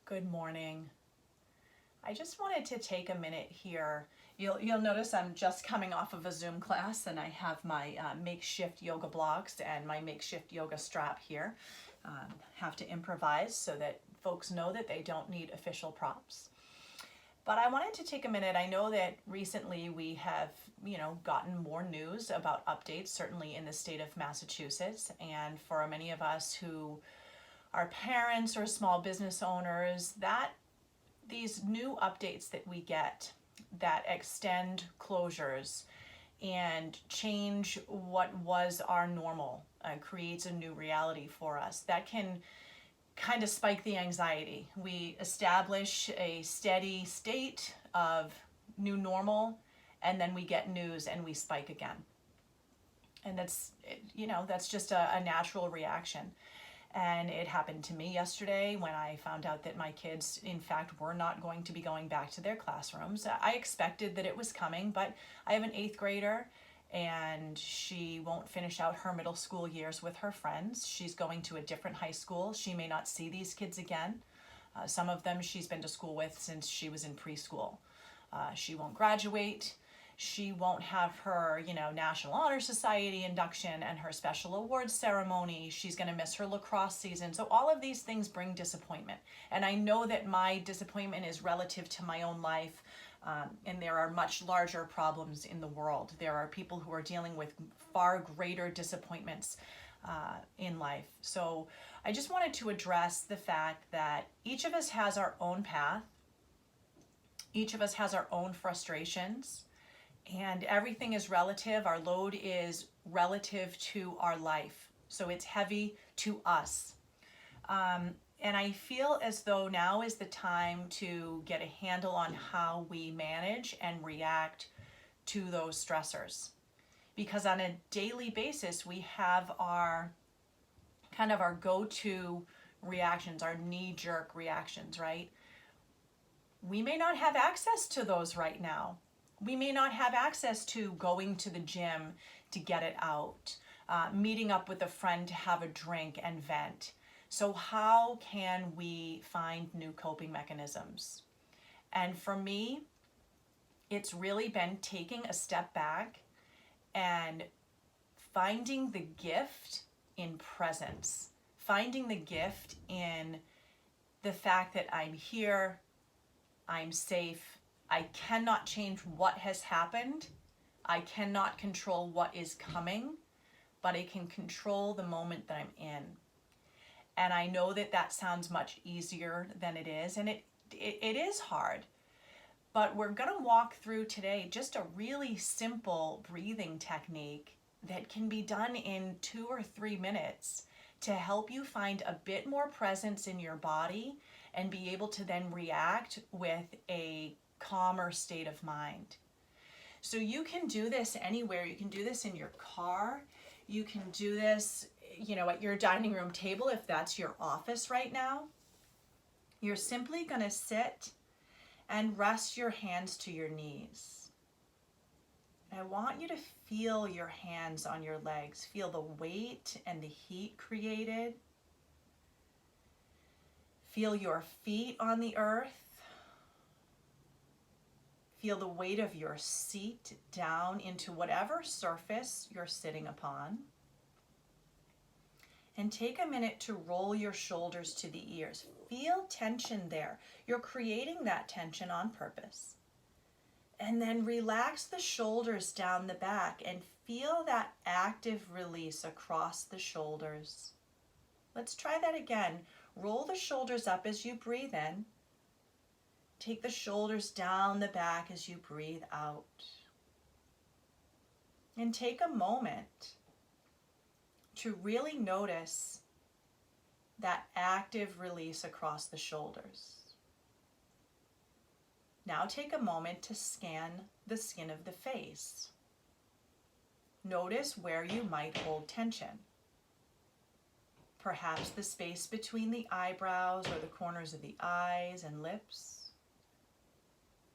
Good morning. I just wanted to take a minute here. You'll notice I'm just coming off of a Zoom class and I have my makeshift yoga blocks and my makeshift yoga strap here. Have to improvise so that folks know that they don't need official props. But I wanted to take a minute. I know that recently we have, gotten more news about updates, certainly in the state of Massachusetts. And for many of us who are parents or small business owners, that these new updates that we get that extend closures and change what was our normal, creates a new reality for us that can kind of spike the anxiety. We establish a steady state of new normal, and then we get news and we spike again. And that's just a natural reaction. And it happened to me yesterday when I found out that my kids, in fact, were not going to be going back to their classrooms. I expected that it was coming, but I have an 8th grader and she won't finish out her middle school years with her friends. She's going to a different high school. She may not see these kids again. Some of them she's been to school with since she was in preschool. She won't graduate. She won't have her, National Honor Society induction and her special awards ceremony. She's going to miss her lacrosse season. So all of these things bring disappointment. And I know that my disappointment is relative to my own life. And there are much larger problems in the world. There are people who are dealing with far greater disappointments in life. So I just wanted to address the fact that each of us has our own path. Each of us has our own frustrations. And everything is relative. Our load is relative to our life. So it's heavy to us. And I feel as though now is the time to get a handle on how we manage and react to those stressors. Because on a daily basis, we have our go-to reactions, our knee-jerk reactions, right? We may not have access to those right now. We may not have access to going to the gym to get it out, meeting up with a friend to have a drink and vent. So how can we find new coping mechanisms? And for me, it's really been taking a step back and finding the gift in presence, finding the gift in the fact that I'm here, I'm safe. I cannot change what has happened. I cannot control what is coming, but I can control the moment that I'm in. And I know that that sounds much easier than it is, and it is hard. But we're going to walk through today just a really simple breathing technique that can be done in 2 or 3 minutes to help you find a bit more presence in your body and be able to then react with a calmer state of mind. So you can do this anywhere. You can do this in your car. You can do this, at your dining room table if that's your office right now. You're simply going to sit and rest your hands to your knees. And I want you to feel your hands on your legs. Feel the weight and the heat created. Feel your feet on the earth. Feel the weight of your seat down into whatever surface you're sitting upon. And take a minute to roll your shoulders to the ears. Feel tension there. You're creating that tension on purpose. And then relax the shoulders down the back and feel that active release across the shoulders. Let's try that again. Roll the shoulders up as you breathe in. Take the shoulders down the back as you breathe out. And take a moment to really notice that active release across the shoulders. Now take a moment to scan the skin of the face. Notice where you might hold tension. Perhaps the space between the eyebrows or the corners of the eyes and lips.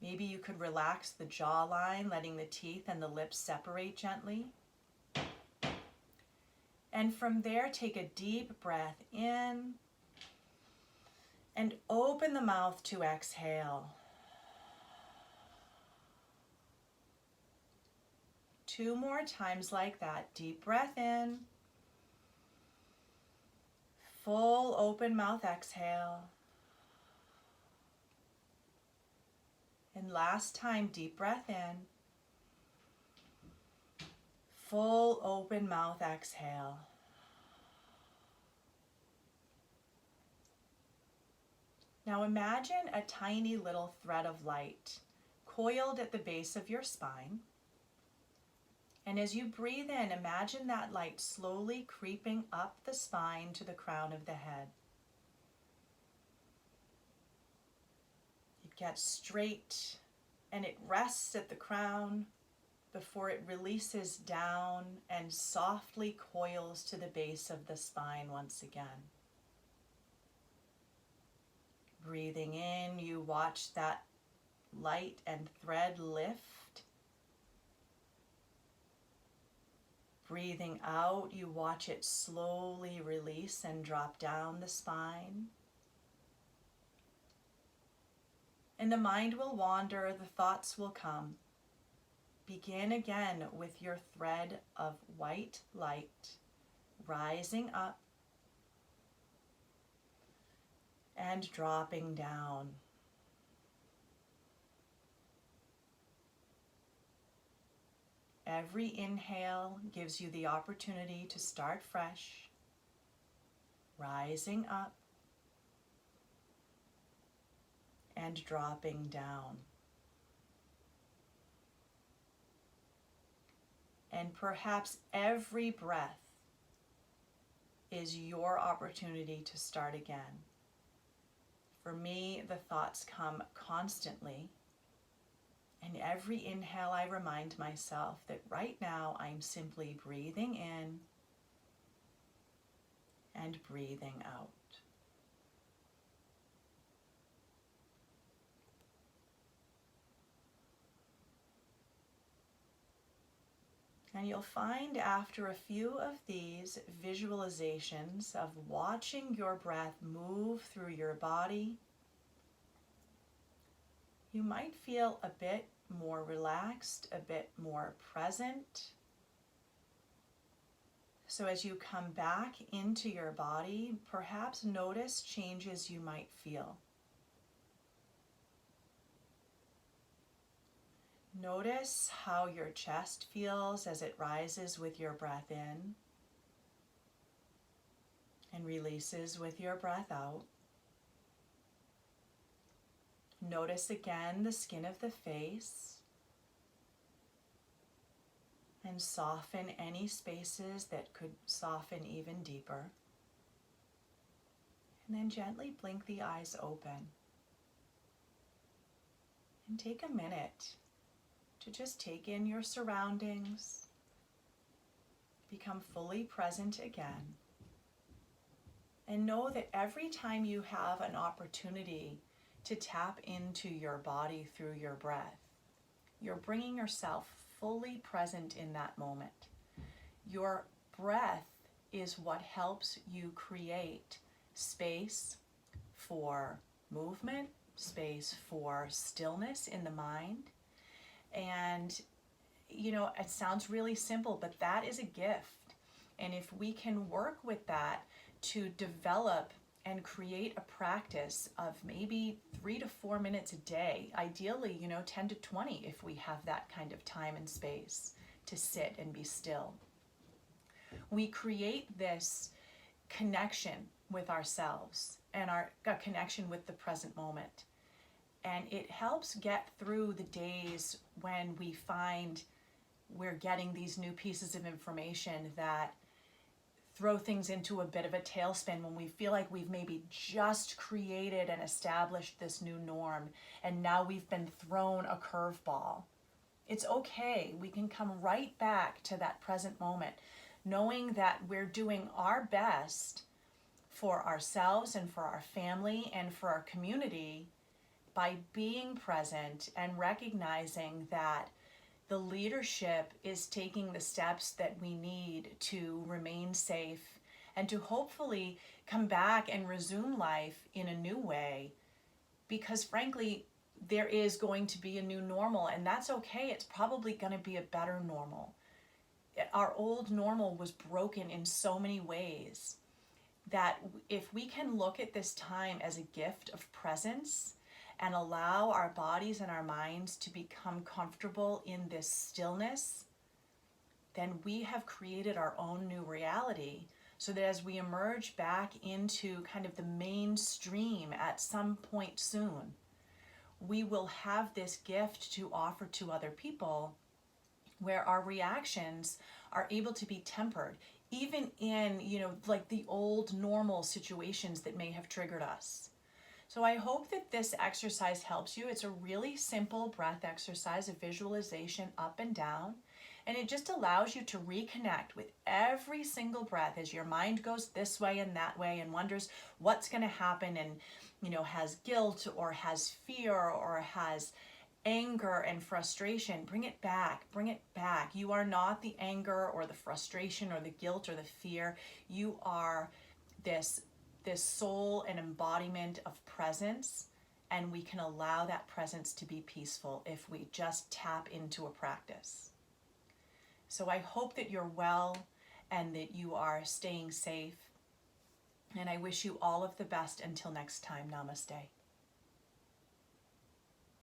Maybe you could relax the jawline, letting the teeth and the lips separate gently. And from there, take a deep breath in And open the mouth to exhale. 2 more times like that. Deep breath in. Full open mouth exhale. And last time, deep breath in. Full open mouth exhale. Now imagine a tiny little thread of light coiled at the base of your spine. And as you breathe in, imagine that light slowly creeping up the spine to the crown of the head. It gets straight and it rests at the crown before it releases down and softly coils to the base of the spine once again. Breathing in, you watch that light and thread lift. Breathing out, you watch it slowly release and drop down the spine. And the mind will wander, the thoughts will come. Begin again with your thread of white light rising up and dropping down. Every inhale gives you the opportunity to start fresh, rising up and dropping down. And perhaps every breath is your opportunity to start again. For me, the thoughts come constantly. And every inhale, I remind myself that right now I'm simply breathing in and breathing out. And you'll find after a few of these visualizations of watching your breath move through your body, you might feel a bit more relaxed, a bit more present. So as you come back into your body, perhaps notice changes you might feel. Notice how your chest feels as it rises with your breath in and releases with your breath out. Notice again the skin of the face and soften any spaces that could soften even deeper. And then gently blink the eyes open. And take a minute to just take in your surroundings, become fully present again, and know that every time you have an opportunity to tap into your body through your breath, you're bringing yourself fully present in that moment. Your breath is what helps you create space for movement, space for stillness in the mind. And, it sounds really simple, but that is a gift. And if we can work with that to develop and create a practice of maybe 3 to 4 minutes a day, ideally, 10 to 20 if we have that kind of time and space to sit and be still. We create this connection with ourselves and a connection with the present moment. And it helps get through the days when we find we're getting these new pieces of information that throw things into a bit of a tailspin, when we feel like we've maybe just created and established this new norm and now we've been thrown a curveball. It's okay. We can come right back to that present moment, knowing that we're doing our best for ourselves and for our family and for our community by being present and recognizing that the leadership is taking the steps that we need to remain safe and to hopefully come back and resume life in a new way, because frankly, there is going to be a new normal, and that's okay. It's probably going to be a better normal. Our old normal was broken in so many ways that if we can look at this time as a gift of presence and allow our bodies and our minds to become comfortable in this stillness, then we have created our own new reality, so that as we emerge back into kind of the mainstream at some point soon, we will have this gift to offer to other people, where our reactions are able to be tempered, even in, like the old normal situations that may have triggered us. So I hope that this exercise helps you. It's a really simple breath exercise, a visualization up and down, and it just allows you to reconnect with every single breath as your mind goes this way and that way and wonders what's going to happen, and has guilt or has fear or has anger and frustration. Bring it back, bring it back. You are not the anger or the frustration or the guilt or the fear. You are this soul and embodiment of presence, and we can allow that presence to be peaceful if we just tap into a practice. So I hope that you're well and that you are staying safe, and I wish you all of the best until next time. Namaste.